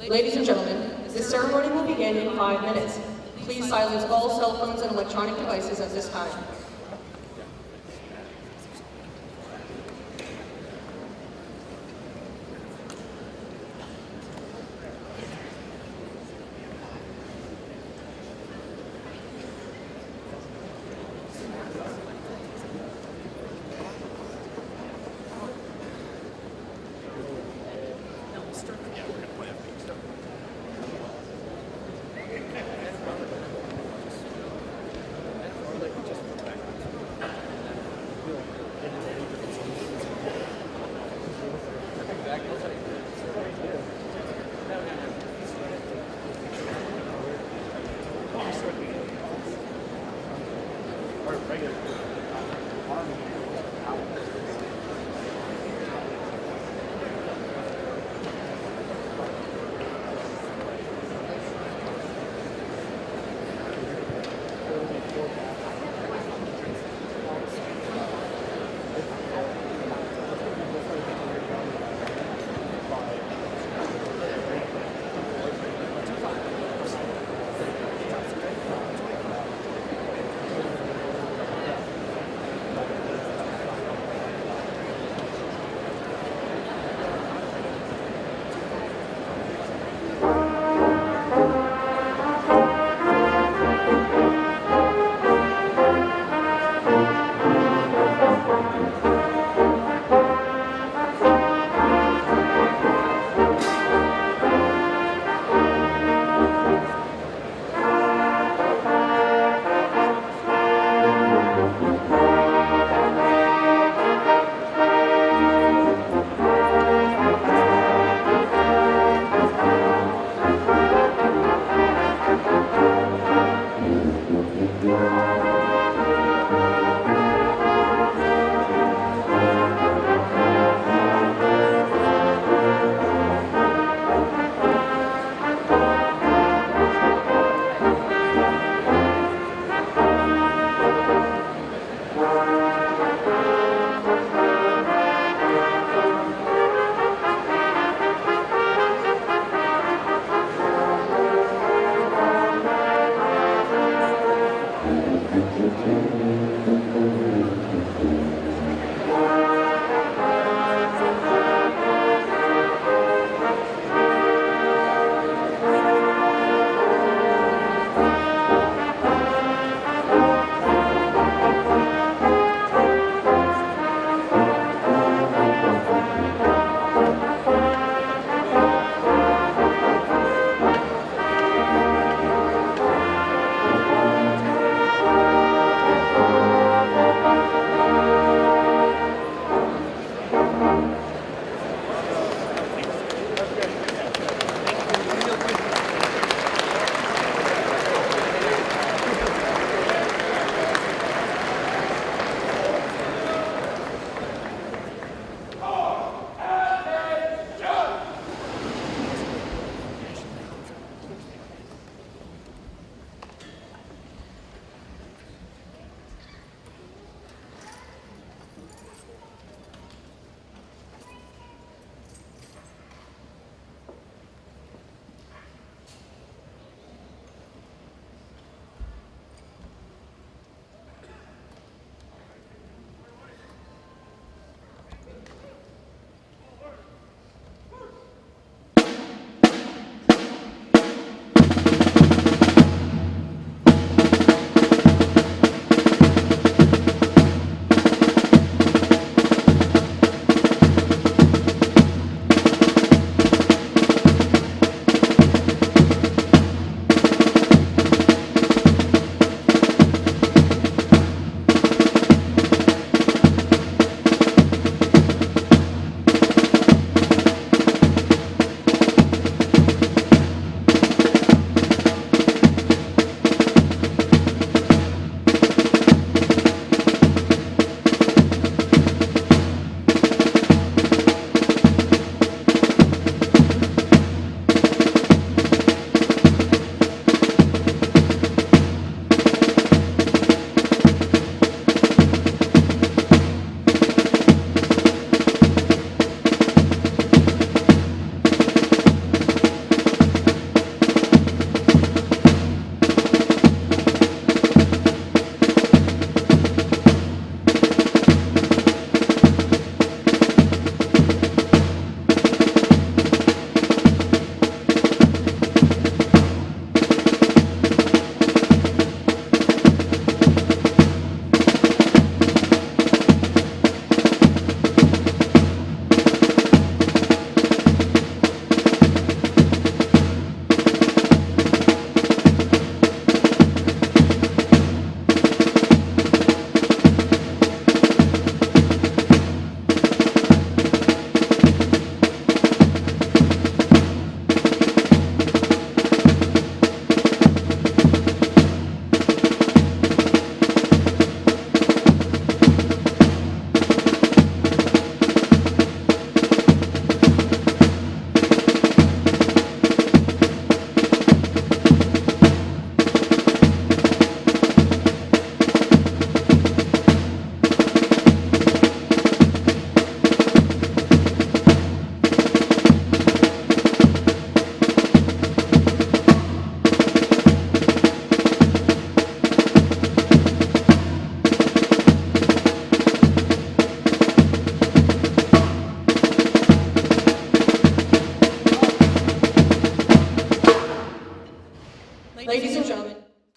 Ladies and gentlemen, this ceremony will begin in 5 minutes. Please silence all cell phones and electronic devices at this time.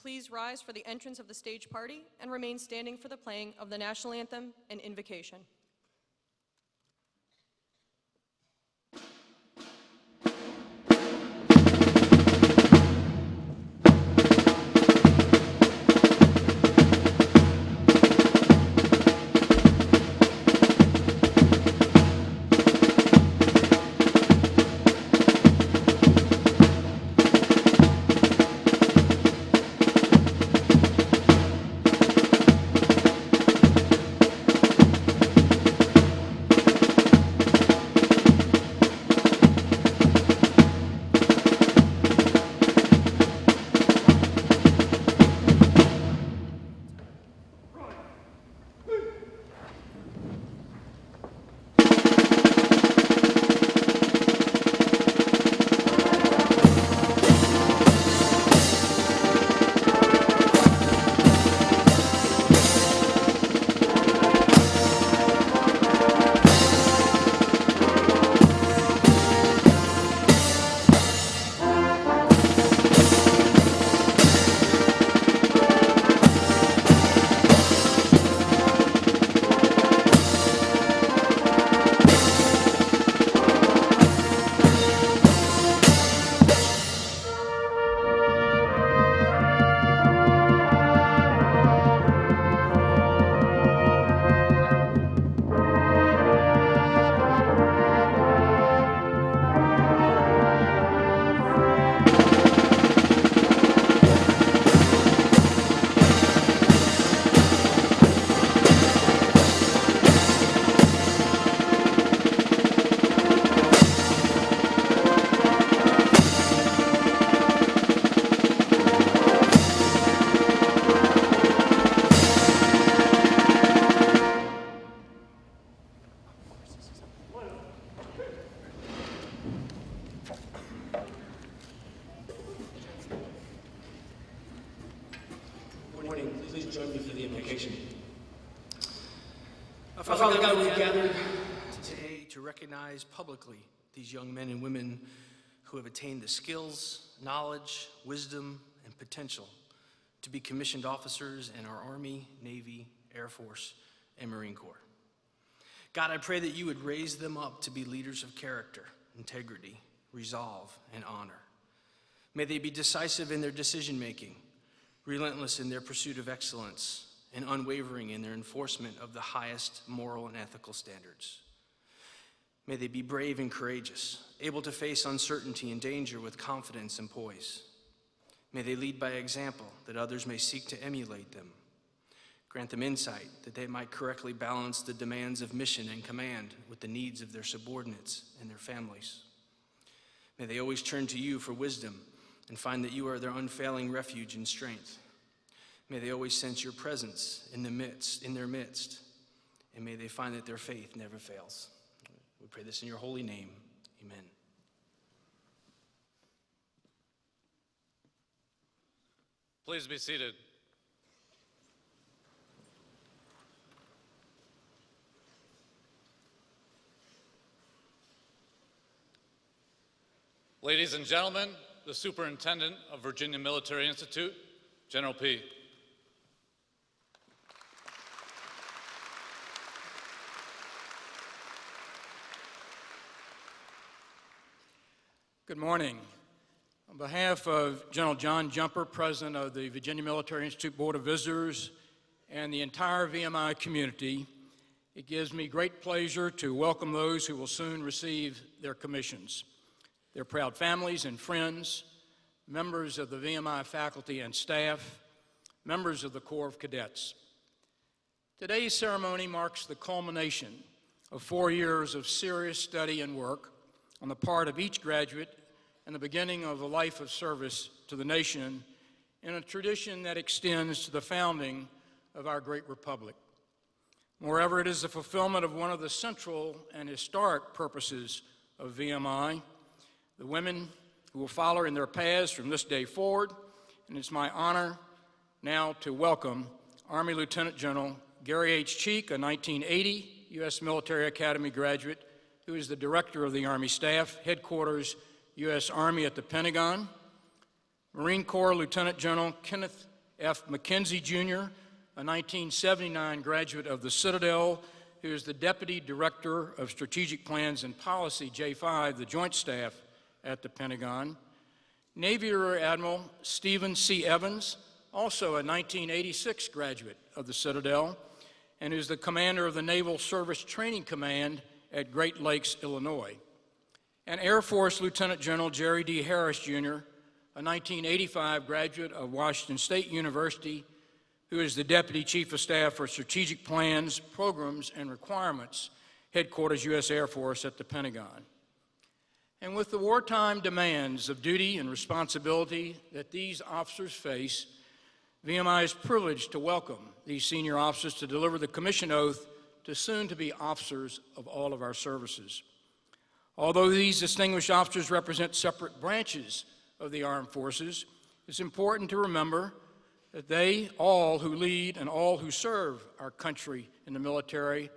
Please rise for the entrance of the stage party and remain standing for the playing of the national anthem and invocation. join me for the invocation. Father God, we gather today to recognize publicly these young men and women who have attained the skills, knowledge, wisdom, and potential to be commissioned officers in our Army, Navy, Air Force, and Marine Corps. God, I pray that you would raise them up to be leaders of character, integrity, resolve, and honor. May they be decisive in their decision-making, relentless in their pursuit of excellence, and unwavering in their enforcement of the highest moral and ethical standards. May they be brave and courageous, able to face uncertainty and danger with confidence and poise. May they lead by example, that others may seek to emulate them. Grant them insight, that they might correctly balance the demands of mission and command with the needs of their subordinates and their families. May they always turn to you for wisdom and find that you are their unfailing refuge and strength. May they always sense your presence in their midst, and may they find that their faith never fails. We pray this in your holy name. Amen. Please be seated. Ladies and gentlemen, the Superintendent of Virginia Military Institute, General P. Good morning. On behalf of General John Jumper, President of the Virginia Military Institute Board of Visitors, and the entire VMI community, it gives me great pleasure to welcome those who will soon receive their commissions, their proud families and friends, members of the VMI faculty and staff, members of the Corps of Cadets. Today's ceremony marks the culmination of 4 years of serious study and work on the part of each graduate and the beginning of a life of service to the nation in a tradition that extends to the founding of our great republic. Moreover, it is the fulfillment of one of the central and historic purposes of VMI, the women who will follow in their paths from this day forward, and it's my honor now to welcome Army Lieutenant General Gary H. Cheek, a 1980 U.S. Military Academy graduate, who is the Director of the Army Staff, Headquarters, U.S. Army at the Pentagon. Marine Corps Lieutenant General Kenneth F. McKenzie, Jr., a 1979 graduate of the Citadel, who is the Deputy Director of Strategic Plans and Policy, J5, the Joint Staff at the Pentagon. Navy Rear Admiral Stephen C. Evans, also a 1986 graduate of the Citadel, and who's the commander of the Naval Service Training Command at Great Lakes, Illinois. And Air Force Lieutenant General Jerry D. Harris, Jr., a 1985 graduate of Washington State University, who is the Deputy Chief of Staff for Strategic Plans, Programs, and Requirements, Headquarters U.S. Air Force at the Pentagon. And with the wartime demands of duty and responsibility that these officers face, VMI is privileged to welcome these senior officers to deliver the commission oath to soon-to-be officers of all of our services. Although these distinguished officers represent separate branches of the armed forces, it's important to remember that they, all who lead and all who serve our country in the military,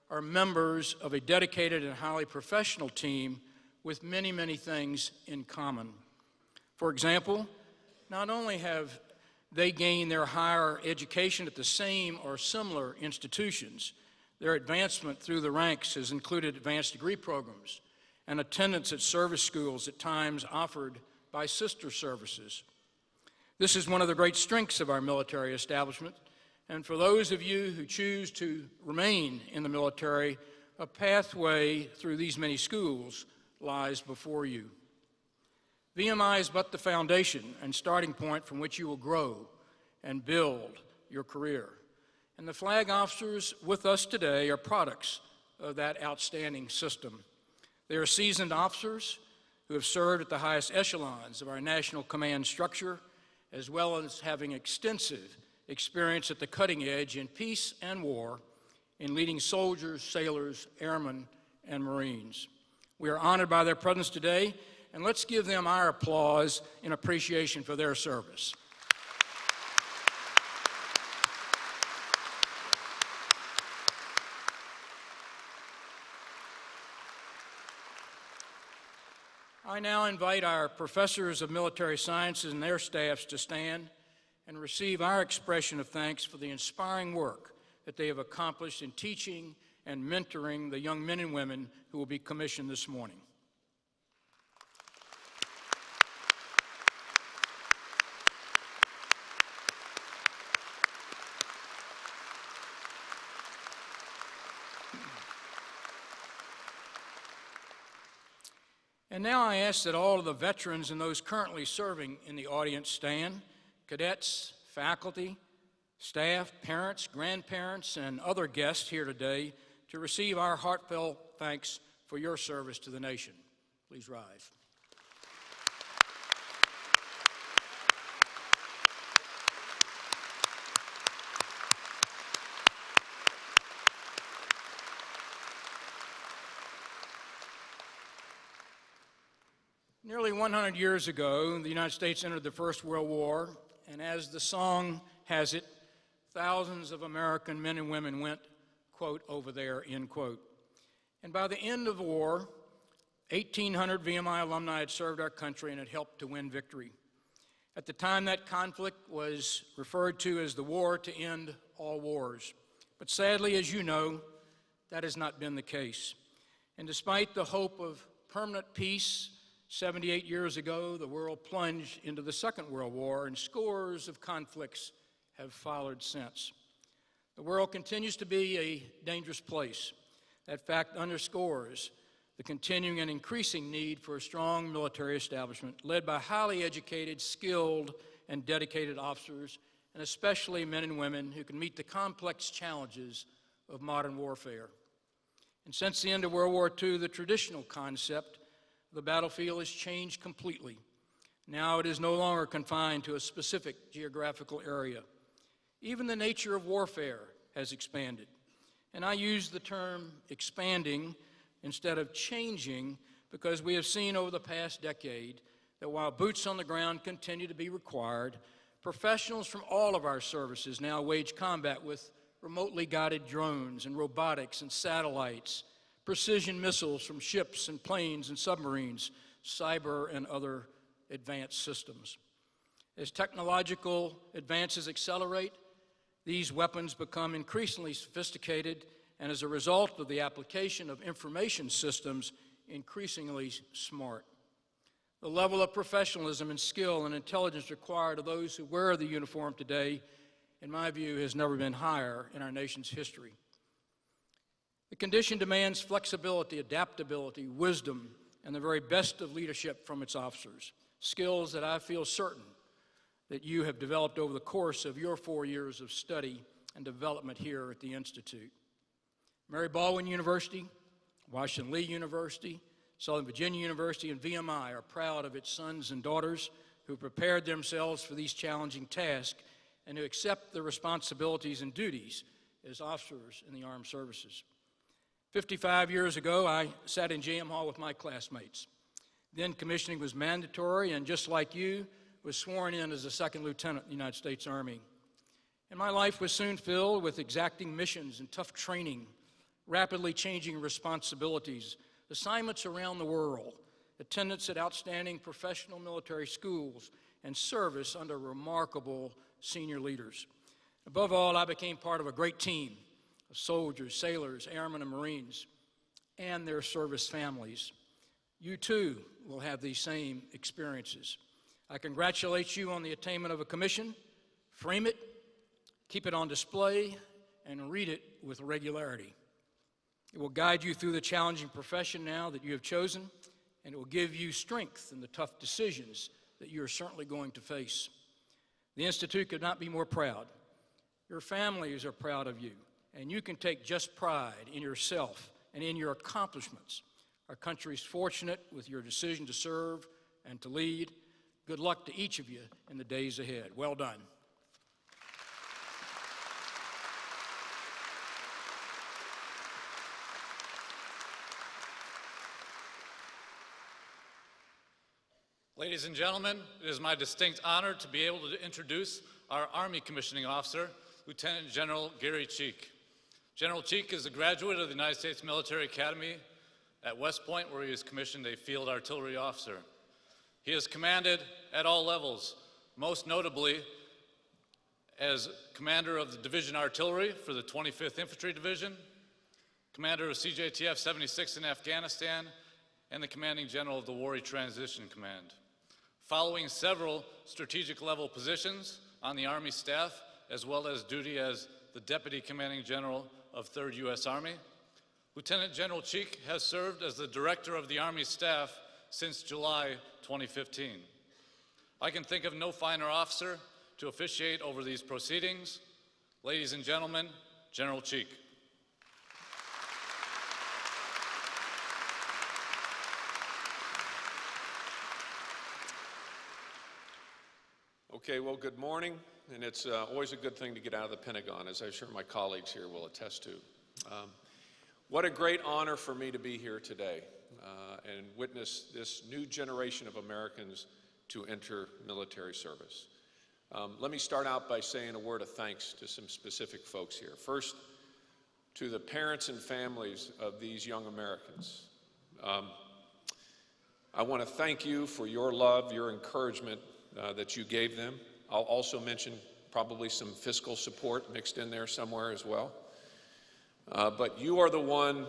are members of a dedicated and highly professional team with many, many things in common. For example, not only have they gained their higher education at the same or similar institutions, their advancement through the ranks has included advanced degree programs and attendance at service schools at times offered by sister services. This is one of the great strengths of our military establishment, and for those of you who choose to remain in the military, a pathway through these many schools lies before you. VMI is but the foundation and starting point from which you will grow and build your career. And the flag officers with us today are products of that outstanding system. They are seasoned officers who have served at the highest echelons of our national command structure, as well as having extensive experience at the cutting edge in peace and war in leading soldiers, sailors, airmen, and Marines. We are honored by their presence today, and let's give them our applause in appreciation for their service. I now invite our professors of military sciences and their staffs to stand and receive our expression of thanks for the inspiring work that they have accomplished in teaching and mentoring the young men and women who will be commissioned this morning. And now I ask that all of the veterans and those currently serving in the audience stand, cadets, faculty, staff, parents, grandparents, and other guests here today to receive our heartfelt thanks for your service to the nation. Please rise. Nearly 100 years ago, the United States entered the First World War, and as the song has it, thousands of American men and women went, quote, over there, end quote. And by the end of the war, 1,800 VMI alumni had served our country and had helped to win victory. At the time, that conflict was referred to as the war to end all wars. But sadly, as you know, that has not been the case. And despite the hope of permanent peace, 78 years ago, the world plunged into the Second World War, and scores of conflicts have followed since. The world continues to be a dangerous place. That fact underscores the continuing and increasing need for a strong military establishment led by highly educated, skilled, and dedicated officers, and especially men and women who can meet the complex challenges of modern warfare. And since the end of World War II, the traditional concept the battlefield has changed completely. Now it is no longer confined to a specific geographical area. Even the nature of warfare has expanded. And I use the term expanding instead of changing because we have seen over the past decade that while boots on the ground continue to be required, professionals from all of our services now wage combat with remotely guided drones and robotics and satellites, precision missiles from ships and planes and submarines, cyber and other advanced systems. As technological advances accelerate, these weapons become increasingly sophisticated, and as a result of the application of information systems, increasingly smart. The level of professionalism and skill and intelligence required of those who wear the uniform today, in my view, has never been higher in our nation's history. The condition demands flexibility, adaptability, wisdom, and the very best of leadership from its officers, skills that I feel certain that you have developed over the course of your 4 years of study and development here at the Institute. Mary Baldwin University, Washington Lee University, Southern Virginia University, and VMI are proud of its sons and daughters who prepared themselves for these challenging tasks and who accept the responsibilities and duties as officers in the armed services. 55 years ago, I sat in JM Hall with my classmates. Then commissioning was mandatory, and just like you, was sworn in as a second lieutenant in the United States Army. And my life was soon filled with exacting missions and tough training, rapidly changing responsibilities, assignments around the world, attendance at outstanding professional military schools, and service under remarkable senior leaders. Above all, I became part of a great team of soldiers, sailors, airmen, and Marines, and their service families. You too will have these same experiences. I congratulate you on the attainment of a commission. Frame it, keep it on display, and read it with regularity. It will guide you through the challenging profession now that you have chosen, and it will give you strength in the tough decisions that you are certainly going to face. The Institute could not be more proud. Your families are proud of you, and you can take just pride in yourself and in your accomplishments. Our country is fortunate with your decision to serve and to lead. Good luck to each of you in the days ahead. Well done. Ladies and gentlemen, it is my distinct honor to be able to introduce our Army Commissioning Officer, Lieutenant General Gary Cheek. General Cheek is a graduate of the United States Military Academy at West Point, where he is commissioned a field artillery officer. He has commanded at all levels, most notably as commander of the Division Artillery for the 25th Infantry Division, commander of CJTF 76 in Afghanistan, and the commanding general of the Warri Transition Command. Following several strategic level positions on the Army staff, as well as duty as the Deputy Commanding General of 3rd U.S. Army, Lieutenant General Cheek has served as the Director of the Army Staff since July 2015. I can think of no finer officer to officiate over these proceedings. Ladies and gentlemen, General Cheek. Okay, well, good morning, and it's always a good thing to get out of the Pentagon, as I'm sure my colleagues here will attest to. What a great honor for me to be here today and witness this new generation of Americans to enter military service. Let me start out by saying a word of thanks to some specific folks here. First, to the parents and families of these young Americans. I want to thank you for your love, your encouragement that you gave them. I'll also mention probably some fiscal support mixed in there somewhere as well. But you are the one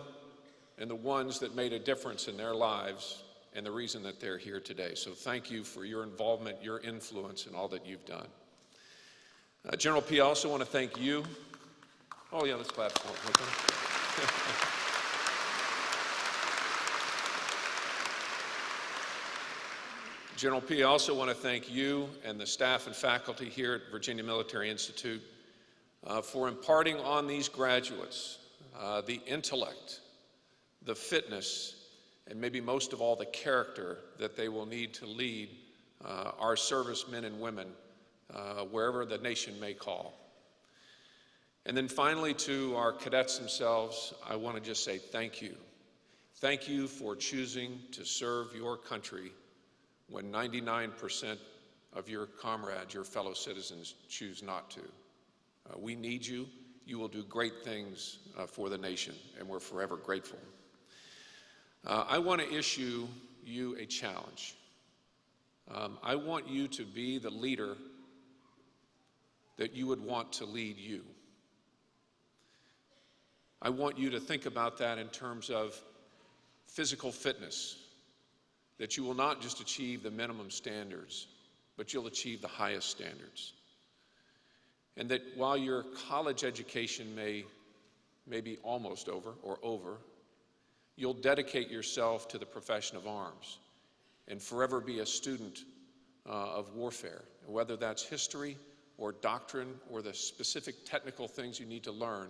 and the ones that made a difference in their lives and the reason that they're here today. So thank you for your involvement, your influence, and all that you've done. General P, I also want to thank you. Oh yeah, let's clap for him. General P, I also want to thank you and the staff and faculty here at Virginia Military Institute for imparting on these graduates the intellect, the fitness, and maybe most of all the character that they will need to lead our servicemen and women wherever the nation may call. And then finally, to our cadets themselves, I want to just say thank you. Thank you for choosing to serve your country when 99% of your comrades, your fellow citizens, choose not to. We need you. You will do great things for the nation, and we're forever grateful. I want to issue you a challenge. I want you to be the leader that you would want to lead you. I want you to think about that in terms of physical fitness, that you will not just achieve the minimum standards, but you'll achieve the highest standards. And that while your college education may be almost over or over, you'll dedicate yourself to the profession of arms and forever be a student of warfare, whether that's history or doctrine or the specific technical things you need to learn.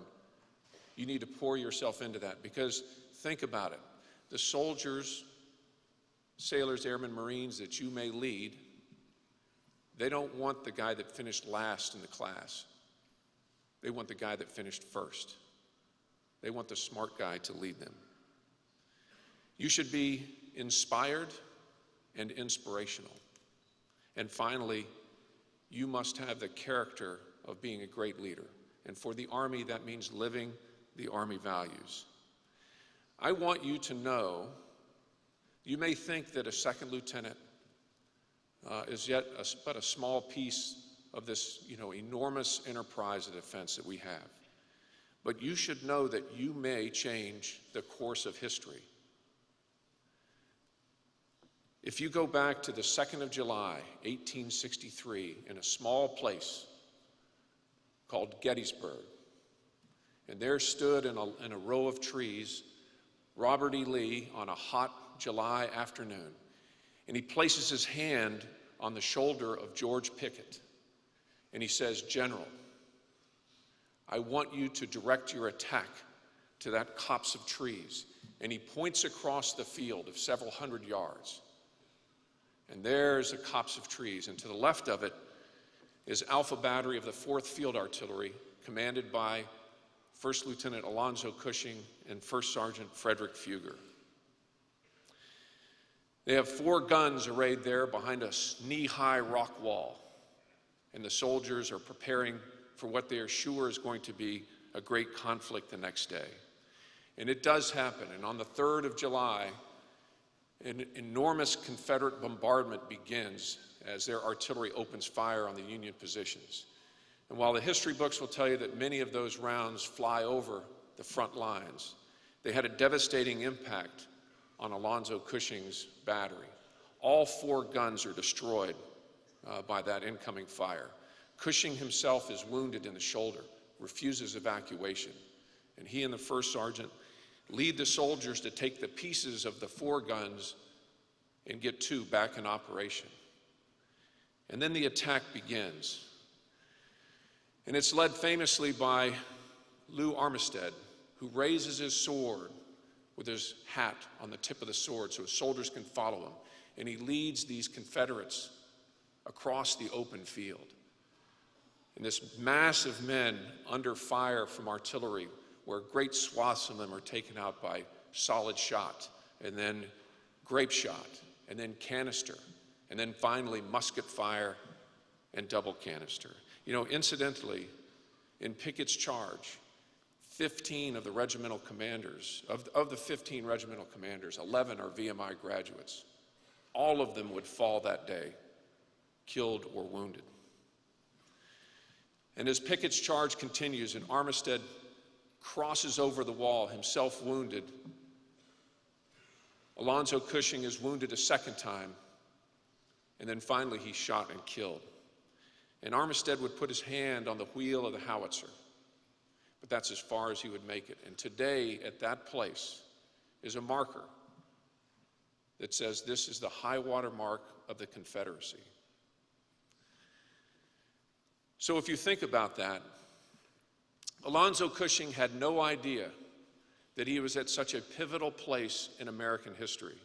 You need to pour yourself into that, because think about it. The soldiers, sailors, airmen, Marines that you may lead, they don't want the guy that finished last in the class. They want the guy that finished first. They want the smart guy to lead them. You should be inspired and inspirational. And finally, you must have the character of being a great leader. And for the Army, that means living the Army values. I want you to know, you may think that a second lieutenant is yet but a small piece of this, enormous enterprise of defense that we have. But you should know that you may change the course of history. If you go back to the 2nd of July, 1863, in a small place called Gettysburg, and there stood in a row of trees Robert E. Lee on a hot July afternoon, and he places his hand on the shoulder of George Pickett, and he says, "General, I want you to direct your attack to that copse of trees." And he points across the field of several hundred yards. And there's a copse of trees, and to the left of it is Alpha Battery of the 4th Field Artillery, commanded by First Lieutenant Alonzo Cushing and First Sergeant Frederick Fugger. They have 4 guns arrayed there behind a knee-high rock wall, and the soldiers are preparing for what they are sure is going to be a great conflict the next day. And it does happen, and on the 3rd of July, an enormous Confederate bombardment begins as their artillery opens fire on the Union positions. And while the history books will tell you that many of those rounds fly over the front lines, they had a devastating impact on Alonzo Cushing's battery. All 4 guns are destroyed by that incoming fire. Cushing himself is wounded in the shoulder, refuses evacuation, and he and the first sergeant lead the soldiers to take the pieces of the 4 guns and get 2 back in operation. And then the attack begins. And it's led famously by Lou Armistead, who raises his sword with his hat on the tip of the sword so his soldiers can follow him. And he leads these Confederates across the open field. And this mass of men under fire from artillery, where great swaths of them are taken out by solid shot, and then grape shot, and then canister, and then finally musket fire and double canister. Incidentally, in Pickett's charge, 15 of the regimental commanders, of the 15 regimental commanders, 11 are VMI graduates. All of them would fall that day, killed or wounded. And as Pickett's charge continues and Armistead crosses over the wall, himself wounded, Alonzo Cushing is wounded a second time, and then finally he's shot and killed. And Armistead would put his hand on the wheel of the howitzer, but that's as far as he would make it. And today, at that place, is a marker that says this is the high water mark of the Confederacy. So if you think about that, Alonzo Cushing had no idea that he was at such a pivotal place in American history.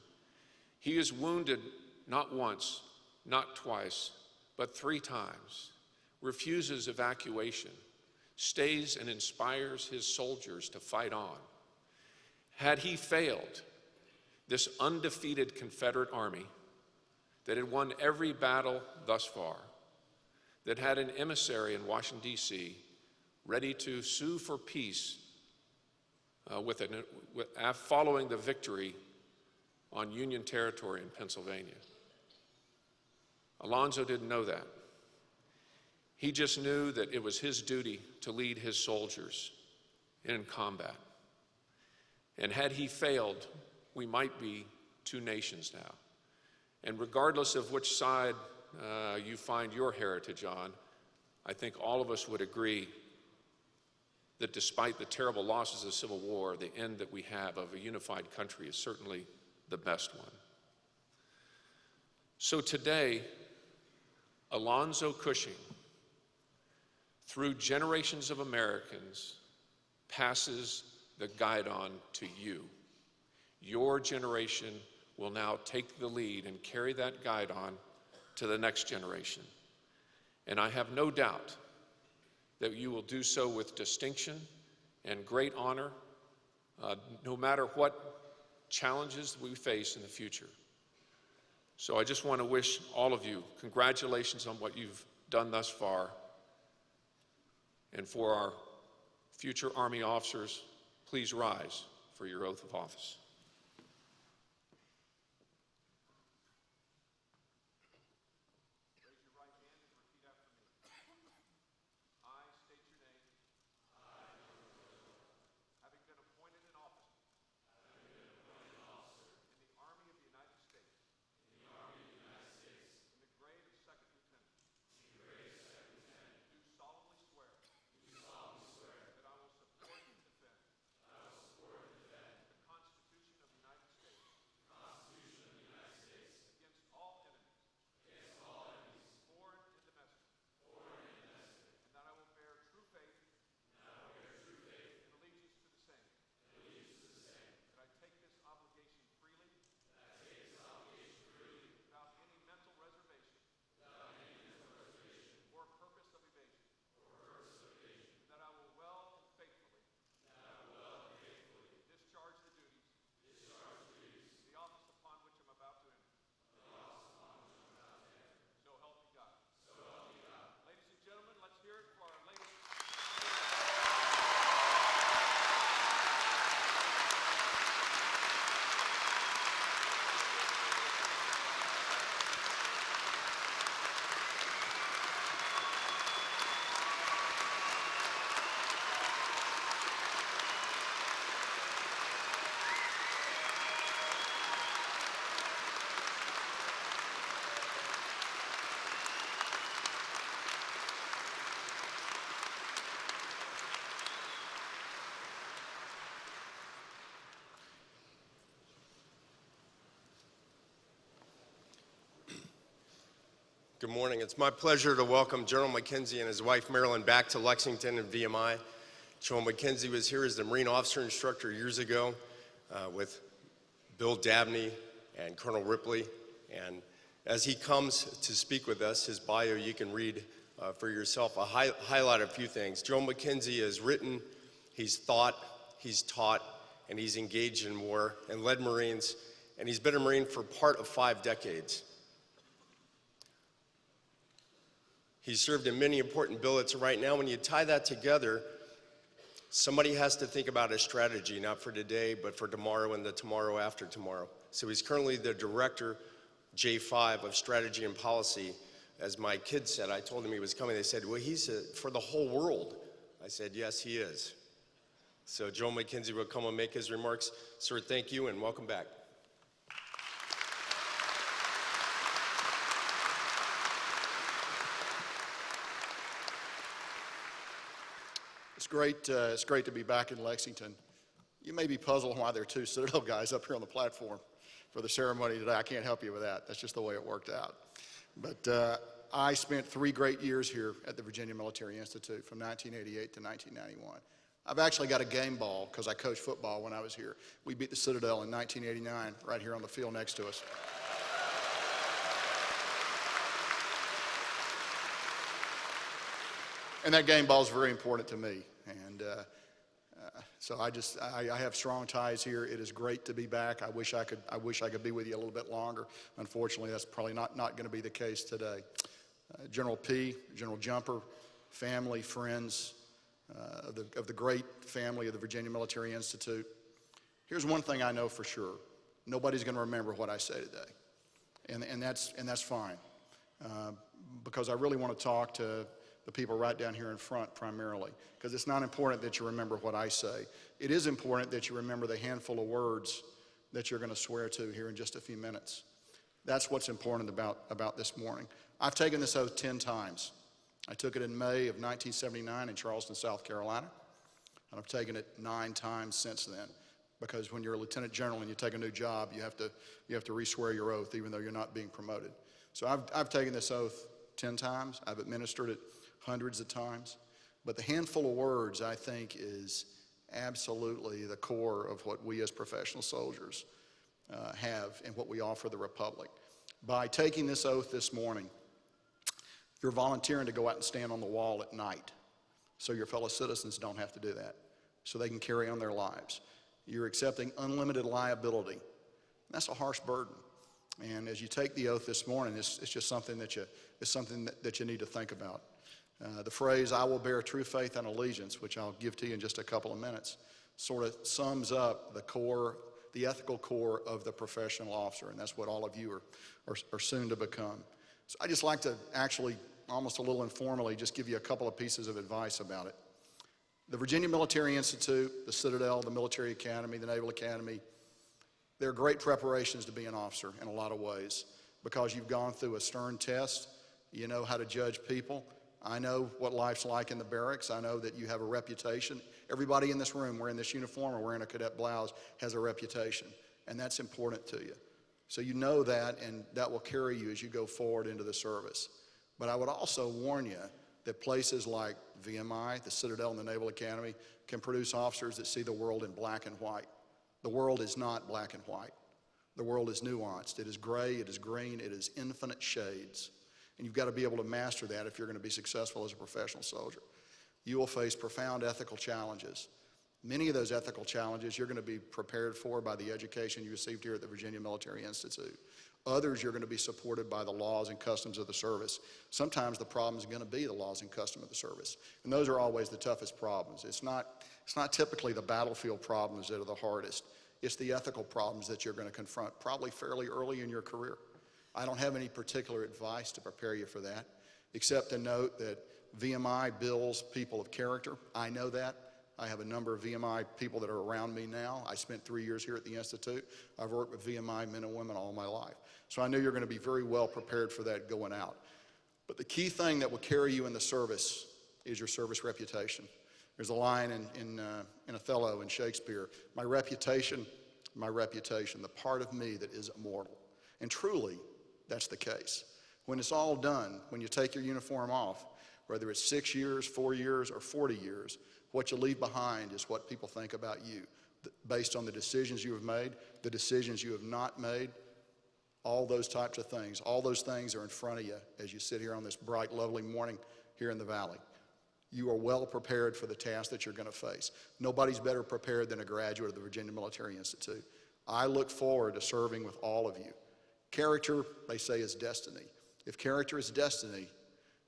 He is wounded not once, not twice, but 3 times, refuses evacuation, stays and inspires his soldiers to fight on. Had he failed, this undefeated Confederate Army that had won every battle thus far, that had an emissary in Washington, D.C., ready to sue for peace following the victory on Union territory in Pennsylvania. Alonzo didn't know that. He just knew that it was his duty to lead his soldiers in combat. And had he failed, we might be two nations now. And regardless of which side you find your heritage on, I think all of us would agree that despite the terrible losses of the Civil War, the end that we have of a unified country is certainly the best one. So today, Alonzo Cushing, through generations of Americans, passes the guidon to you. Your generation will now take the lead and carry that guidon to the next generation. And I have no doubt that you will do so with distinction and great honor, no matter what challenges we face in the future. So I just want to wish all of you congratulations on what you've done thus far. And for our future Army officers, please rise for your oath of office. Raise your right hand and repeat after me. I state your name. Having been appointed an officer in the Army of the United States, in the grade of second lieutenant, do solemnly swear that I will support and defend the Constitution of the United States against all enemies, foreign and domestic, and that I will bear true faith and allegiance to the same, that I take this obligation freely without any mental reservation or purpose of evasion, and that I will well and faithfully discharge the duties of the office upon which I'm about to enter. So help me God. Ladies and gentlemen, let's hear it for our latest. Good morning. It's my pleasure to welcome General McKenzie and his wife Marilyn back to Lexington and VMI. General McKenzie was here as the Marine officer instructor years ago with Bill Dabney and Colonel Ripley. And as he comes to speak with us, his bio you can read for yourself. I'll highlight a few things. General McKenzie has written, he's thought, he's taught, and he's engaged in war and led Marines, and he's been a Marine for part of 5 decades. He's served in many important billets. Right now, when you tie that together, somebody has to think about a strategy, not for today, but for tomorrow and the tomorrow after tomorrow. So he's currently the director, J5, of strategy and policy. As my kids said, I told him he was coming. They said, well, he's for the whole world. I said, yes, he is. So Joe McKenzie will come and make his remarks. Sir, thank you and welcome back. It's great to be back in Lexington. You may be puzzled why there are 2 Citadel guys up here on the platform for the ceremony today. I can't help you with that. That's just the way it worked out. But I spent 3 great years here at the Virginia Military Institute from 1988 to 1991. I've actually got a game ball because I coached football when I was here. We beat the Citadel in 1989 right here on the field next to us. And that game ball is very important to me. And so I have strong ties here. It is great to be back. I wish I could be with you a little bit longer. Unfortunately, that's probably not going to be the case today. General P, General Jumper, family, friends of the great family of the Virginia Military Institute. Here's one thing I know for sure. Nobody's going to remember what I say today. And that's fine. because I really want to talk to the people right down here in front primarily, because it's not important that you remember what I say. It is important that you remember the handful of words that you're going to swear to here in just a few minutes. That's what's important about this morning. I've taken this oath 10 times. I took it in May of 1979 in Charleston, South Carolina, and I've taken it 9 times since then, because when you're a lieutenant general and you take a new job, you have to re-swear your oath even though you're not being promoted. So I've taken this oath 10 times. I've administered it hundreds of times. But the handful of words, I think, is absolutely the core of what we as professional soldiers have and what we offer the Republic. By taking this oath this morning, you're volunteering to go out and stand on the wall at night so your fellow citizens don't have to do that, so they can carry on their lives. You're accepting unlimited liability. That's a harsh burden. And as you take the oath this morning, it's just something that you need to think about. The phrase, "I will bear true faith and allegiance," which I'll give to you in just a couple of minutes, sort of sums up the ethical core of the professional officer, and that's what all of you are soon to become. So I'd just like to actually, almost a little informally, just give you a couple of pieces of advice about it. The Virginia Military Institute, the Citadel, the Military Academy, the Naval Academy, they're great preparations to be an officer in a lot of ways, because you've gone through a stern test. You know how to judge people. I know what life's like in the barracks. I know that you have a reputation. Everybody in this room wearing this uniform or wearing a cadet blouse has a reputation, and that's important to you. So you know that, and that will carry you as you go forward into the service. But I would also warn you that places like VMI, the Citadel, and the Naval Academy can produce officers that see the world in black and white. The world is not black and white. The world is nuanced. It is gray, it is green, it is infinite shades. And you've got to be able to master that if you're going to be successful as a professional soldier. You will face profound ethical challenges. Many of those ethical challenges you're going to be prepared for by the education you received here at the Virginia Military Institute. Others you're going to be supported by the laws and customs of the service. Sometimes the problem is going to be the laws and customs of the service. And those are always the toughest problems. It's not typically the battlefield problems that are the hardest. It's the ethical problems that you're going to confront probably fairly early in your career. I don't have any particular advice to prepare you for that, except to note that VMI builds people of character. I know that. I have a number of VMI people that are around me now. I spent 3 years here at the Institute. I've worked with VMI men and women all my life. So I know you're going to be very well prepared for that going out. But the key thing that will carry you in the service is your service reputation. There's a line in Othello in Shakespeare, my reputation, the part of me that is immortal. And truly, that's the case. When it's all done, when you take your uniform off, whether it's 6 years, 4 years, or 40 years, what you leave behind is what people think about you, based on the decisions you have made, the decisions you have not made, all those types of things. All those things are in front of you as you sit here on this bright, lovely morning here in the Valley. You are well prepared for the task that you're going to face. Nobody's better prepared than a graduate of the Virginia Military Institute. I look forward to serving with all of you. Character, they say, is destiny. If character is destiny,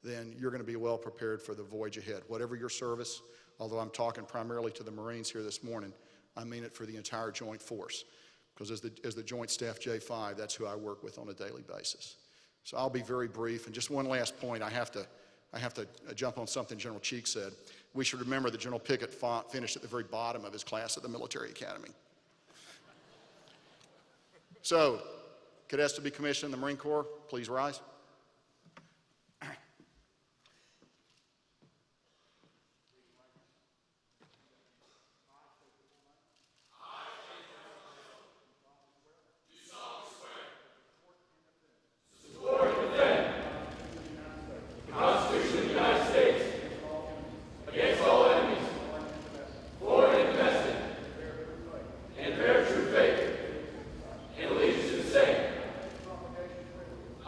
then you're going to be well prepared for the voyage ahead. Whatever your service, although I'm talking primarily to the Marines here this morning, I mean it for the entire Joint Force. Because as the Joint Staff J5, that's who I work with on a daily basis. So I'll be very brief. And just one last point, I have to jump on something General Cheek said. We should remember that General Pickett finished at the very bottom of his class at the Military Academy. So, cadets to be commissioned in the Marine Corps, please rise.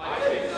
I take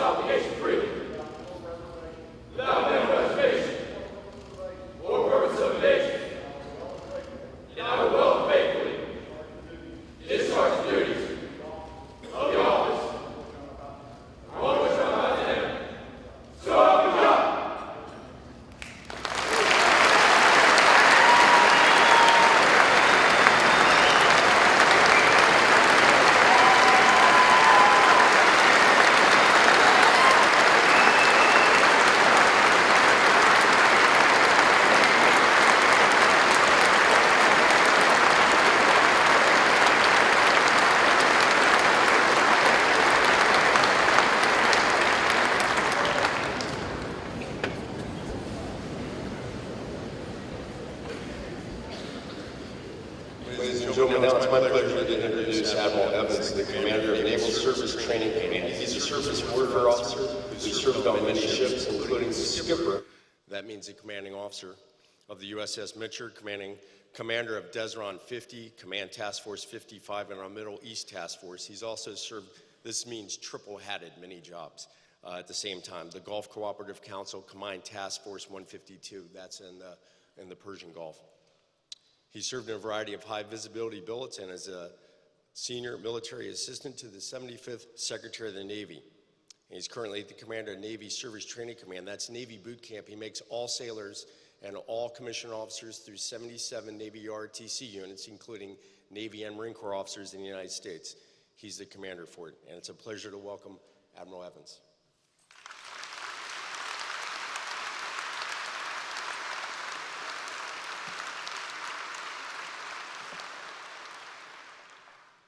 and gentlemen, now it's my pleasure to introduce Admiral Evans, the Commander of Naval Service Training Command. He's a surface warfare officer who's served on many ships, including the skipper. That means the commanding officer of the USS Mitchell, commander of Desron 50, Command Task Force 55, and our Middle East Task Force. He's also served, this means triple-hatted many jobs at the same time. The Gulf Cooperative Council, Combined Task Force 152, that's in the Persian Gulf. He served in a variety of high visibility billets and as a senior military assistant to the 75th Secretary of the Navy. And he's currently the commander of Navy Service Training Command. That's Navy boot camp. He makes all sailors and all commissioned officers through 77 Navy ROTC units, including Navy and Marine Corps officers in the United States. He's the commander for it, and it's a pleasure to welcome Admiral Evans.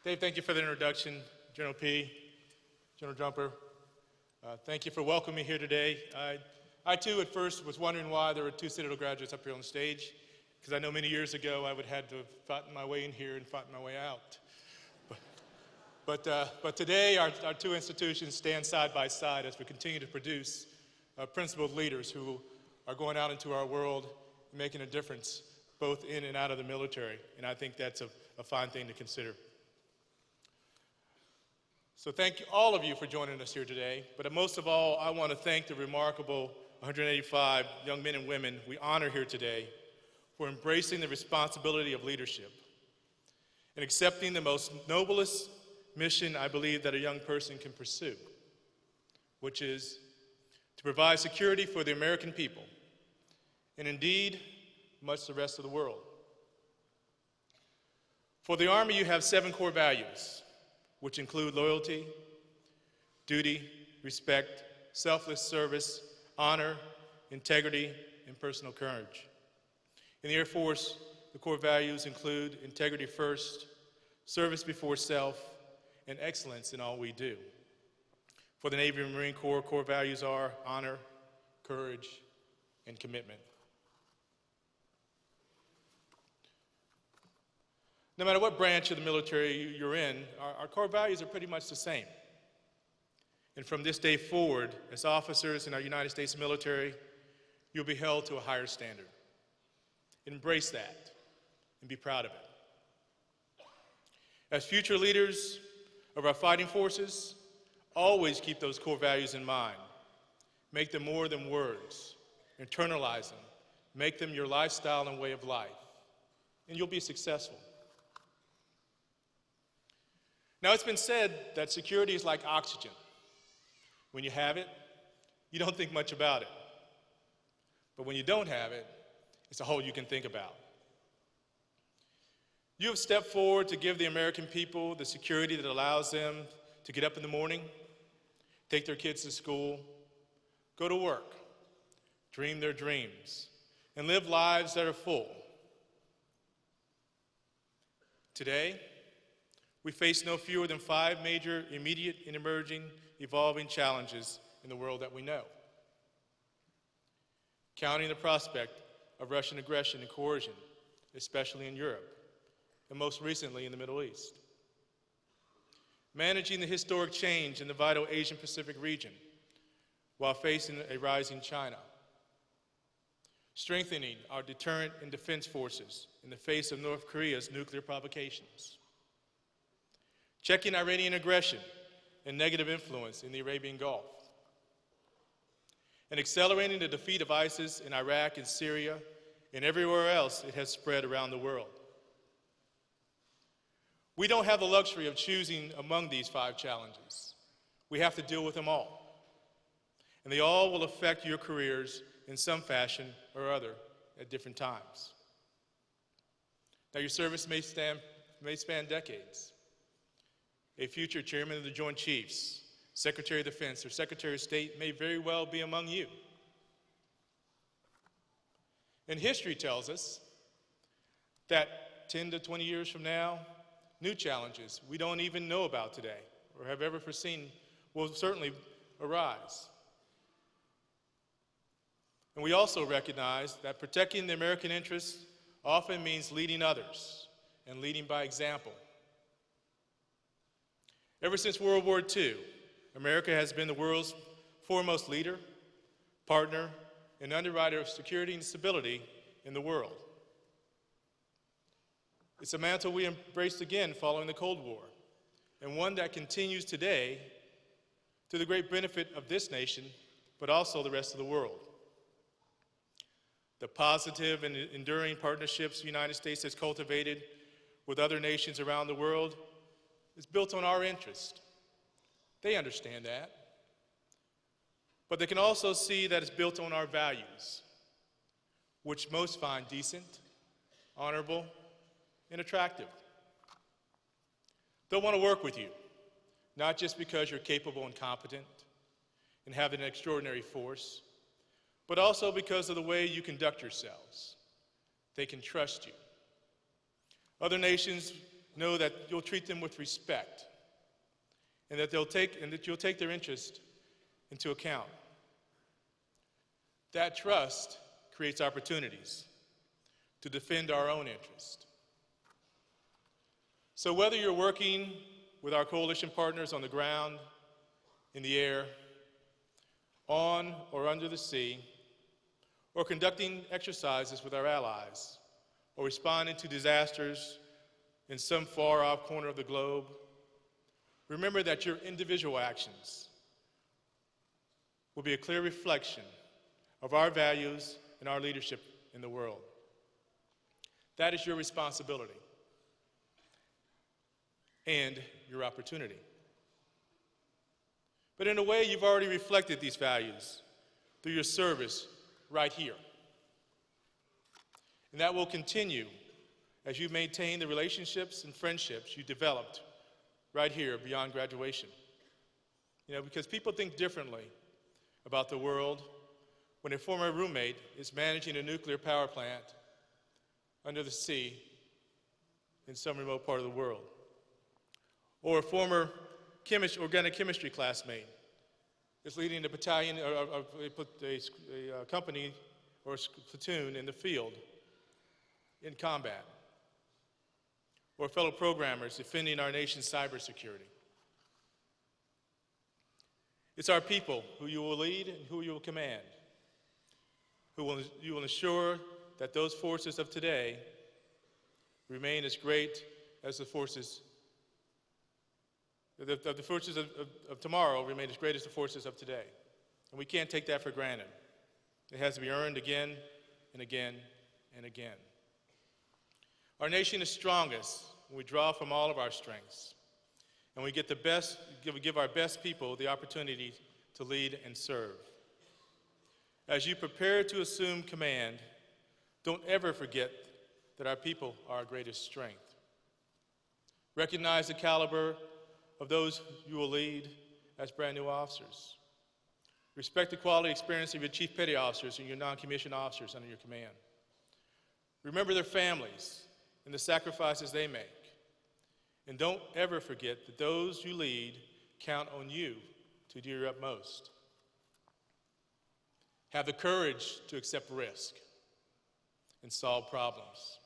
Dave, thank you for the introduction. General P, General Jumper, thank you for welcoming me here today. I too, at first, was wondering why there were two Citadel graduates up here on the stage, because I know many years ago I would have had to have fought my way in here and fought my way out. But today, our two institutions stand side by side as we continue to produce principled leaders who are going out into our world and making a difference both in and out of the military. And I think that's a fine thing to consider. So thank all of you for joining us here today. But most of all, I want to thank the remarkable 185 young men and women we honor here today for embracing the responsibility of leadership and accepting the most noblest mission I believe that a young person can pursue, which is to provide security for the American people, and indeed, much the rest of the world. For the Army, you have 7 core values, which include loyalty, duty, respect, selfless service, honor, integrity, and personal courage. In the Air Force, the core values include integrity first, service before self, and excellence in all we do. For the Navy and Marine Corps, core values are honor, courage, and commitment. No matter what branch of the military you're in, our core values are pretty much the same. And from this day forward, as officers in our United States military, you'll be held to a higher standard. Embrace that and be proud of it. As future leaders of our fighting forces, always keep those core values in mind. Make them more than words. Internalize them. Make them your lifestyle and way of life. And you'll be successful. Now, it's been said that security is like oxygen. When you have it, you don't think much about it. But when you don't have it, it's a whole you can think about. You have stepped forward to give the American people the security that allows them to get up in the morning, take their kids to school, go to work, dream their dreams, and live lives that are full. Today, we face no fewer than 5 major immediate and emerging evolving challenges in the world that we know. Counting the prospect of Russian aggression and coercion, especially in Europe, and most recently in the Middle East. Managing the historic change in the vital Asian-Pacific region while facing a rising China. Strengthening our deterrent and defense forces in the face of North Korea's nuclear provocations. Checking Iranian aggression and negative influence in the Arabian Gulf. And accelerating the defeat of ISIS in Iraq and Syria and everywhere else it has spread around the world. We don't have the luxury of choosing among these 5 challenges. We have to deal with them all. And they all will affect your careers in some fashion or other at different times. Now, your service may span decades. A future chairman of the Joint Chiefs, Secretary of Defense, or Secretary of State may very well be among you. And history tells us that 10 to 20 years from now, new challenges we don't even know about today or have ever foreseen will certainly arise. And we also recognize that protecting the American interests often means leading others and leading by example. Ever since World War II, America has been the world's foremost leader, partner, and underwriter of security and stability in the world. It's a mantle we embraced again following the Cold War, and one that continues today to the great benefit of this nation, but also the rest of the world. The positive and enduring partnerships the United States has cultivated with other nations around the world is built on our interest. They understand that. But they can also see that it's built on our values, which most find decent, honorable, and attractive. They'll want to work with you, not just because you're capable and competent and have an extraordinary force, but also because of the way you conduct yourselves. They can trust you. Other nations know that you'll treat them with respect and that you'll take their interest into account. That trust creates opportunities to defend our own interest. So whether you're working with our coalition partners on the ground, in the air, on or under the sea, or conducting exercises with our allies, or responding to disasters in some far-off corner of the globe, remember that your individual actions will be a clear reflection of our values and our leadership in the world. That is your responsibility and your opportunity. But in a way, you've already reflected these values through your service right here. And that will continue as you maintain the relationships and friendships you developed right here beyond graduation. Because people think differently about the world when a former roommate is managing a nuclear power plant under the sea in some remote part of the world. Or a former organic chemistry classmate is leading a battalion or a company or a platoon in the field in combat. Or fellow programmers defending our nation's cybersecurity. It's our people who you will lead and who you will command, you will ensure that those forces of today remain as great as the forces of tomorrow remain as great as the forces of today. And we can't take that for granted. It has to be earned again and again and again. Our nation is strongest when we draw from all of our strengths, and we give our best people the opportunity to lead and serve. As you prepare to assume command, don't ever forget that our people are our greatest strength. Recognize the caliber of those you will lead as brand new officers. Respect the quality experience of your chief petty officers and your non-commissioned officers under your command. Remember their families and the sacrifices they make. And don't ever forget that those you lead count on you to do your utmost. Have the courage to accept risk and solve problems,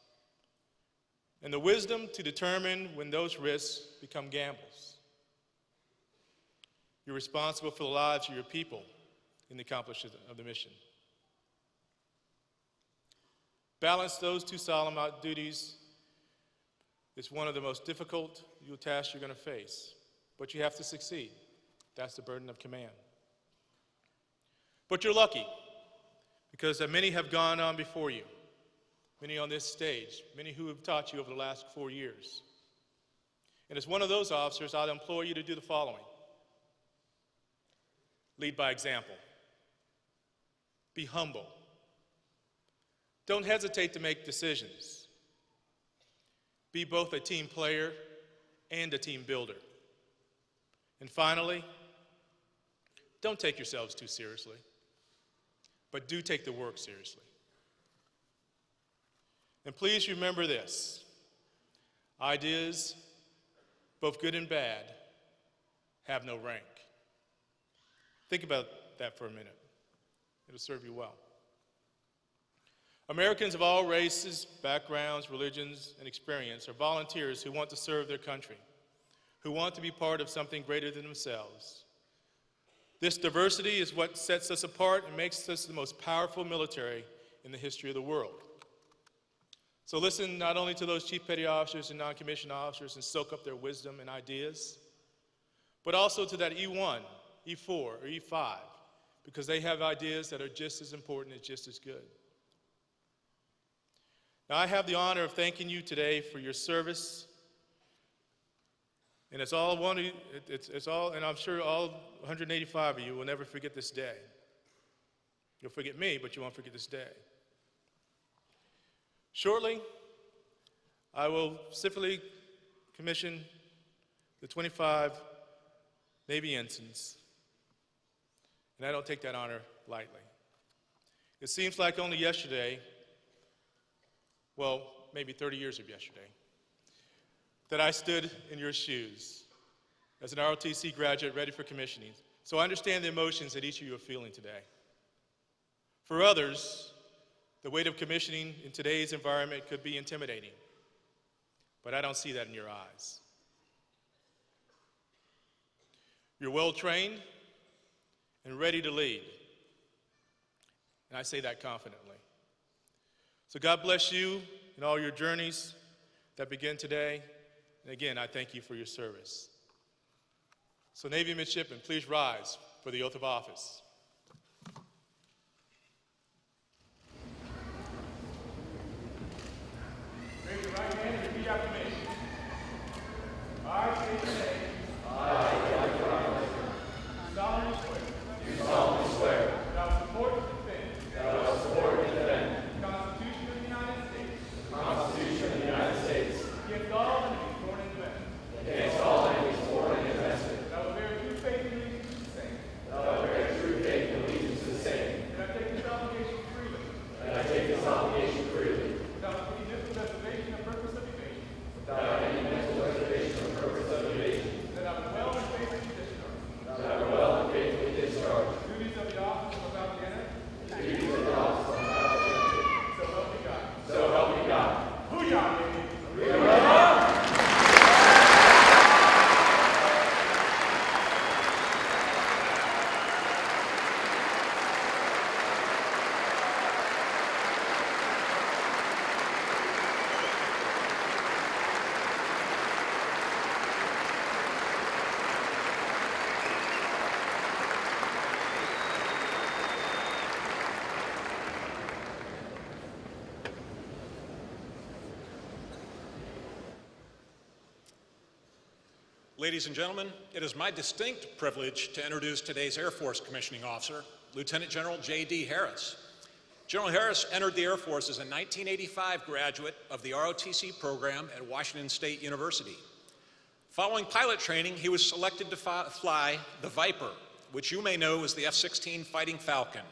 and the wisdom to determine when those risks become gambles. You're responsible for the lives of your people in the accomplishment of the mission. Balance those two solemn duties is one of the most difficult tasks you're going to face, but you have to succeed. That's the burden of command. But you're lucky, because many have gone on before you, many on this stage, many who have taught you over the last 4 years. And as one of those officers, I'd implore you to do the following. Lead by example. Be humble. Don't hesitate to make decisions. Be both a team player and a team builder. And finally, don't take yourselves too seriously, but do take the work seriously. And please remember this: ideas, both good and bad, have no rank. Think about that for a minute. It'll serve you well. Americans of all races, backgrounds, religions, and experience are volunteers who want to serve their country, who want to be part of something greater than themselves. This diversity is what sets us apart and makes us the most powerful military in the history of the world. So listen not only to those chief petty officers and non-commissioned officers and soak up their wisdom and ideas, but also to that E1, E4, or E5, because they have ideas that are just as important and just as good. Now, I have the honor of thanking you today for your service, and it's all, and I'm sure all 185 of you will never forget this day. You'll forget me, but you won't forget this day. Shortly, I will specifically commission the 25 Navy ensigns, and I don't take that honor lightly. It seems like only yesterday, well, maybe 30 years of yesterday, that I stood in your shoes as an ROTC graduate ready for commissioning. So I understand the emotions that each of you are feeling today. For others, the weight of commissioning in today's environment could be intimidating, but I don't see that in your eyes. You're well trained and ready to lead, and I say that confidently. So God bless you in all your journeys that begin today, and again, I thank you for your service. So Navy midshipmen, please rise for the oath of office. Raise your right hand and repeat after me. I state your name. I, Mike Roberts, do solemnly swear. That I will support and defend. The Constitution of the United States. Against all enemies, foreign and domestic. That I will bear true faith and allegiance to the same. That I take this obligation freely. Without any mental reservation or purpose of evasion. That I will well and faithfully discharge. Duties of the office I'm about to enter. So help me God. Booyah, baby. Ladies and gentlemen, it is my distinct privilege to introduce today's Air Force Commissioning Officer, Lieutenant General J.D. Harris. General Harris entered the Air Force as a 1985 graduate of the ROTC program at Washington State University. Following pilot training, he was selected to fly the Viper, which you may know as the F-16 Fighting Falcon.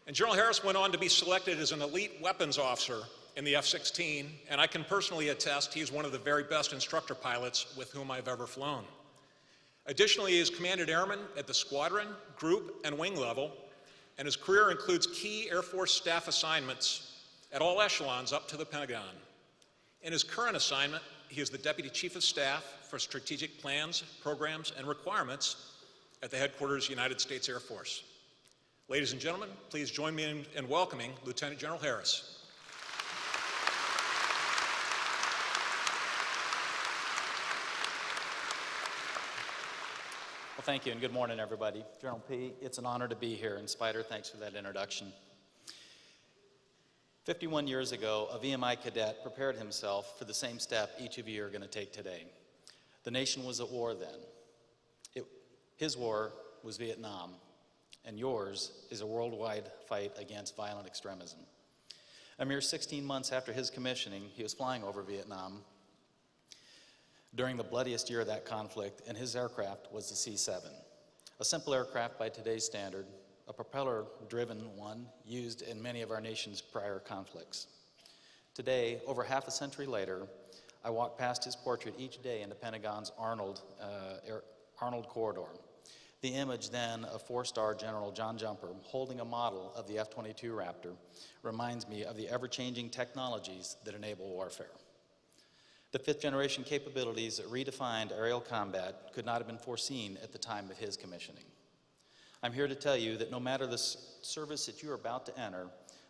And General Harris went on to be selected as an elite weapons officer in the F-16, and I can personally attest he's one of the very best instructor pilots with whom I've ever flown. Additionally, he has commanded airmen at the squadron, group, and wing level, and his career includes key Air Force staff assignments at all echelons up to the Pentagon. In his current assignment, he is the Deputy Chief of Staff for Strategic Plans, Programs, and Requirements at the Headquarters United States Air Force. Ladies and gentlemen, please join me in welcoming Lieutenant General Harris. Well, thank you, and good morning, everybody. General P., it's an honor to be here, and Spider, thanks for that introduction. 51 years ago, a VMI cadet prepared himself for the same step each of you are going to take today. The nation was at war then. His war was Vietnam, and yours is a worldwide fight against violent extremism. A mere 16 months after his commissioning, he was flying over Vietnam during the bloodiest year of that conflict, and his aircraft was the C-7, a simple aircraft by today's standard, a propeller-driven one used in many of our nation's prior conflicts. Today, over half a century later, I walk past his portrait each day in the Pentagon's Arnold corridor. The image then of 4-star General John Jumper holding a model of the F-22 Raptor reminds me of the ever-changing technologies that enable warfare. The fifth-generation capabilities that redefined aerial combat could not have been foreseen at the time of his commissioning. I'm here to tell you that no matter the service that you are about to enter,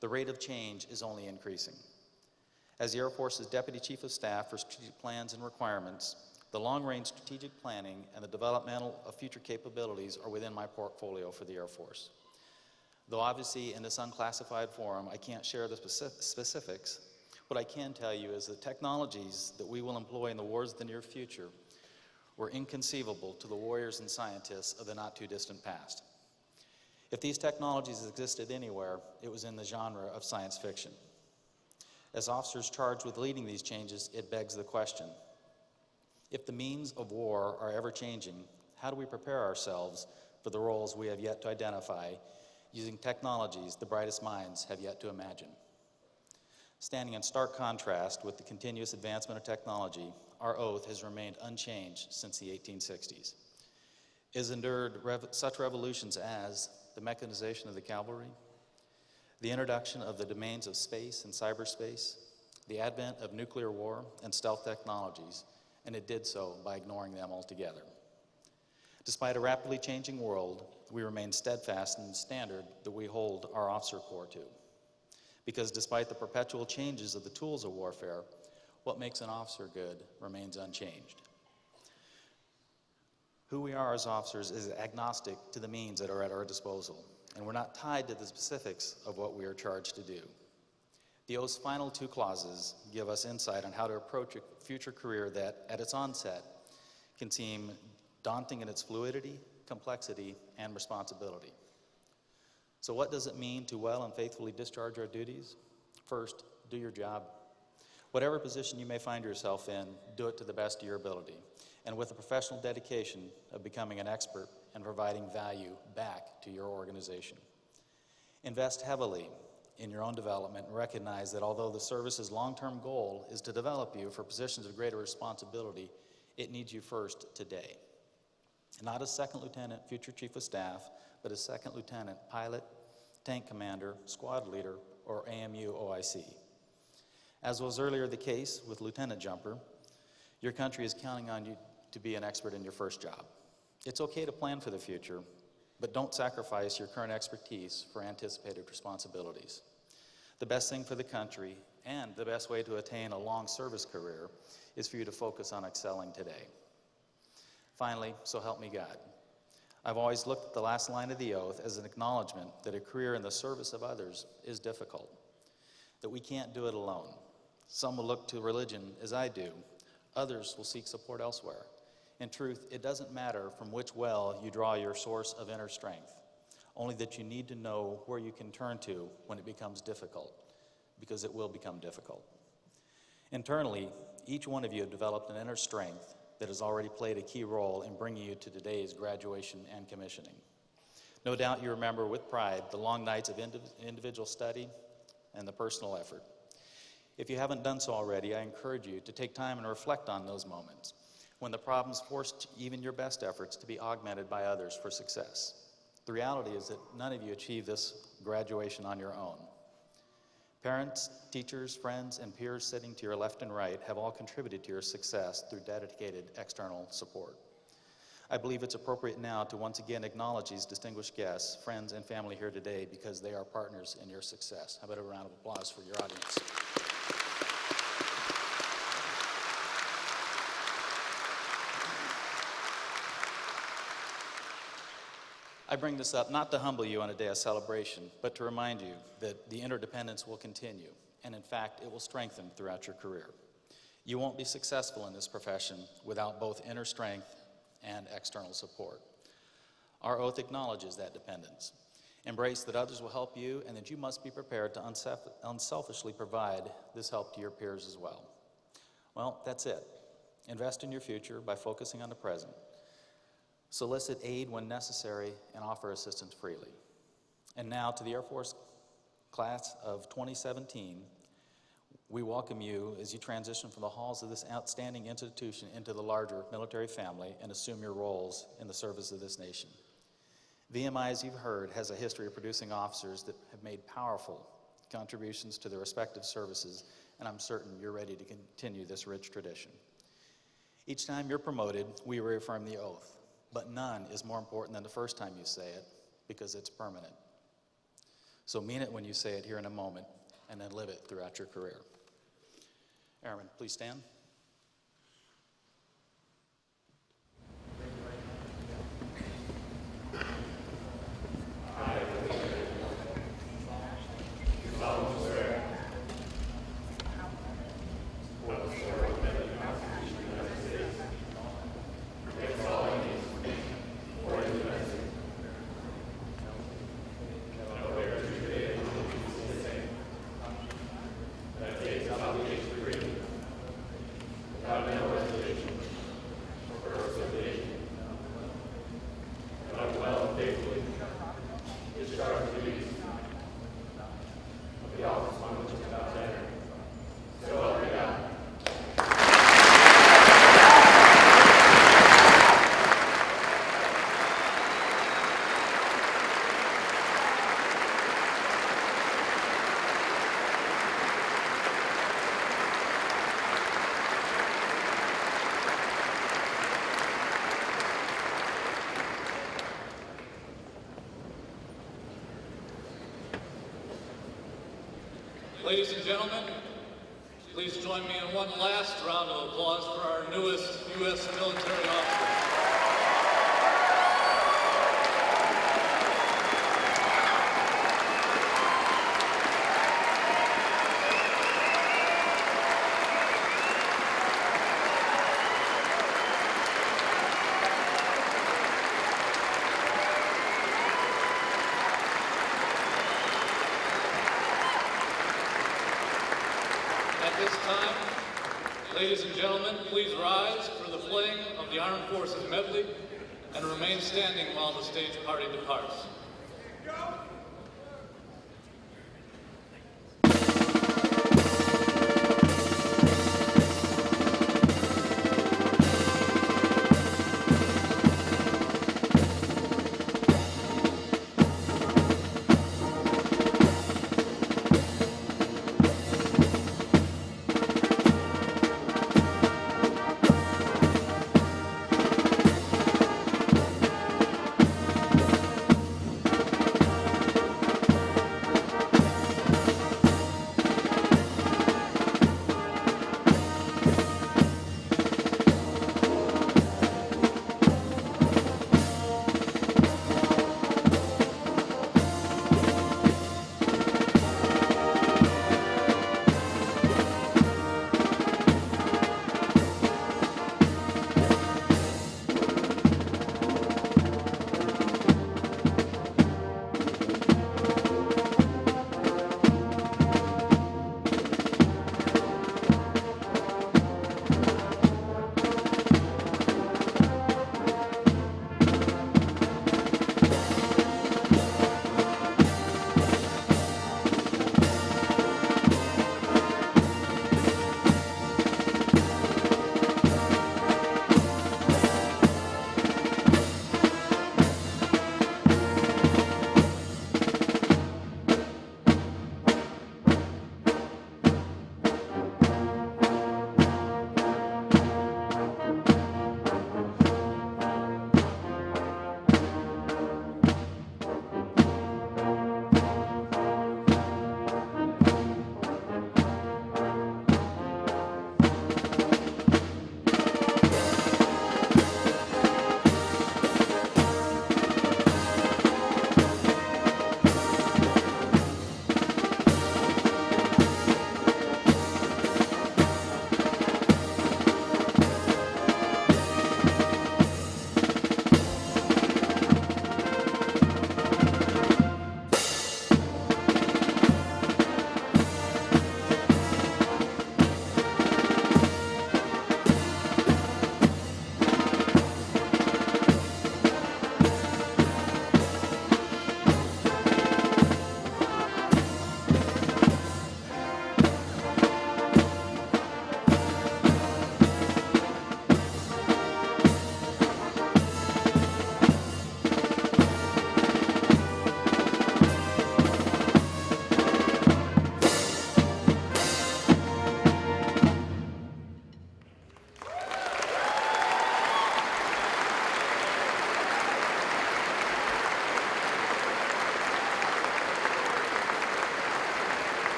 the rate of change is only increasing. As the Air Force's Deputy Chief of Staff for Strategic Plans and Requirements, the long-range strategic planning and the developmental of future capabilities are within my portfolio for the Air Force. Though obviously in this unclassified forum, I can't share the specifics, what I can tell you is the technologies that we will employ in the wars of the near future were inconceivable to the warriors and scientists of the not-too-distant past. If these technologies existed anywhere, it was in the genre of science fiction. As officers charged with leading these changes, it begs the question, if the means of war are ever-changing, how do we prepare ourselves for the roles we have yet to identify using technologies the brightest minds have yet to imagine? Standing in stark contrast with the continuous advancement of technology, our oath has remained unchanged since the 1860s. It has endured such revolutions as the mechanization of the cavalry, the introduction of the domains of space and cyberspace, the advent of nuclear war and stealth technologies, and it did so by ignoring them altogether. Despite a rapidly changing world, we remain steadfast in the standard that we hold our officer corps to. Because despite the perpetual changes of the tools of warfare, what makes an officer good remains unchanged. Who we are as officers is agnostic to the means that are at our disposal, and we're not tied to the specifics of what we are charged to do. The oath's final 2 clauses give us insight on how to approach a future career that, at its onset, can seem daunting in its fluidity, complexity, and responsibility. So what does it mean to well and faithfully discharge our duties? First, do your job. Whatever position you may find yourself in, do it to the best of your ability, and with the professional dedication of becoming an expert and providing value back to your organization. Invest heavily in your own development and recognize that although the service's long-term goal is to develop you for positions of greater responsibility, it needs you first today. Not as second lieutenant, future chief of staff, but as second lieutenant, pilot, tank commander, squad leader, or AMU OIC. As was earlier the case with Lieutenant Jumper, your country is counting on you to be an expert in your first job. It's okay to plan for the future, but don't sacrifice your current expertise for anticipated responsibilities. The best thing for the country and the best way to attain a long service career is for you to focus on excelling today. Finally, so help me God. I've always looked at the last line of the oath as an acknowledgement that a career in the service of others is difficult, that we can't do it alone. Some will look to religion as I do. Others will seek support elsewhere. In truth, it doesn't matter from which well you draw your source of inner strength, only that you need to know where you can turn to when it becomes difficult, because it will become difficult. Internally, each one of you have developed an inner strength that has already played a key role in bringing you to today's graduation and commissioning. No doubt you remember with pride the long nights of individual study and the personal effort. If you haven't done so already, I encourage you to take time and reflect on those moments when the problems forced even your best efforts to be augmented by others for success. The reality is that none of you achieved this graduation on your own. Parents, teachers, friends, and peers sitting to your left and right have all contributed to your success through dedicated external support. I believe it's appropriate now to once again acknowledge these distinguished guests, friends, and family here today because they are partners in your success. How about a round of applause for your audience? I bring this up not to humble you on a day of celebration, but to remind you that the interdependence will continue, and in fact, it will strengthen throughout your career. You won't be successful in this profession without both inner strength and external support. Our oath acknowledges that dependence. Embrace that others will help you and that you must be prepared to unselfishly provide this help to your peers as well. Well, that's it. Invest in your future by focusing on the present. Solicit aid when necessary and offer assistance freely. And now to the Air Force class of 2017, we welcome you as you transition from the halls of this outstanding institution into the larger military family and assume your roles in the service of this nation. VMI, as you've heard, has a history of producing officers that have made powerful contributions to their respective services, and I'm certain you're ready to continue this rich tradition. Each time you're promoted, we reaffirm the oath, but none is more important than the first time you say it, because it's permanent. So mean it when you say it here in a moment, and then live it throughout your career. Airmen, please stand. Ladies and gentlemen, please join me in one last round of applause for our newest U.S. military officer. At this time, ladies and gentlemen, please rise for the playing of the Armed Forces Medley and remain standing while the stage party departs.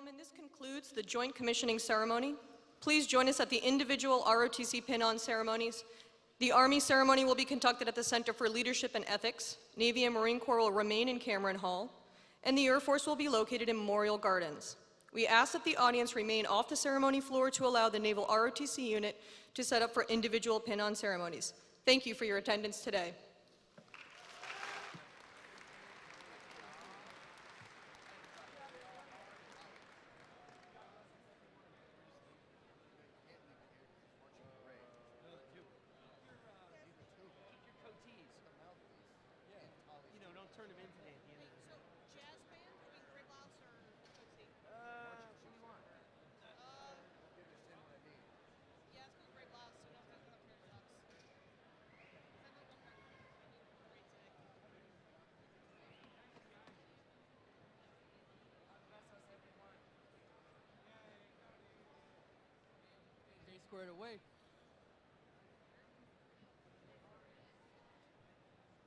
gentlemen, this concludes the joint commissioning ceremony. Please join us at the individual ROTC pin-on ceremonies. The Army ceremony will be conducted at the Center for Leadership and Ethics. Navy and Marine Corps will remain in Cameron Hall, and the Air Force will be located in Memorial Gardens. We ask that the audience remain off the ceremony floor to allow the Naval ROTC unit to set up for individual pin-on ceremonies. Thank you for your attendance today. Turn them in today at the end of the day. So, jazz band, I mean, Greg Louse or Cozy? What do you want? Yeah, let's go Greg Louse, so don't think about Terry Fox. They squared away.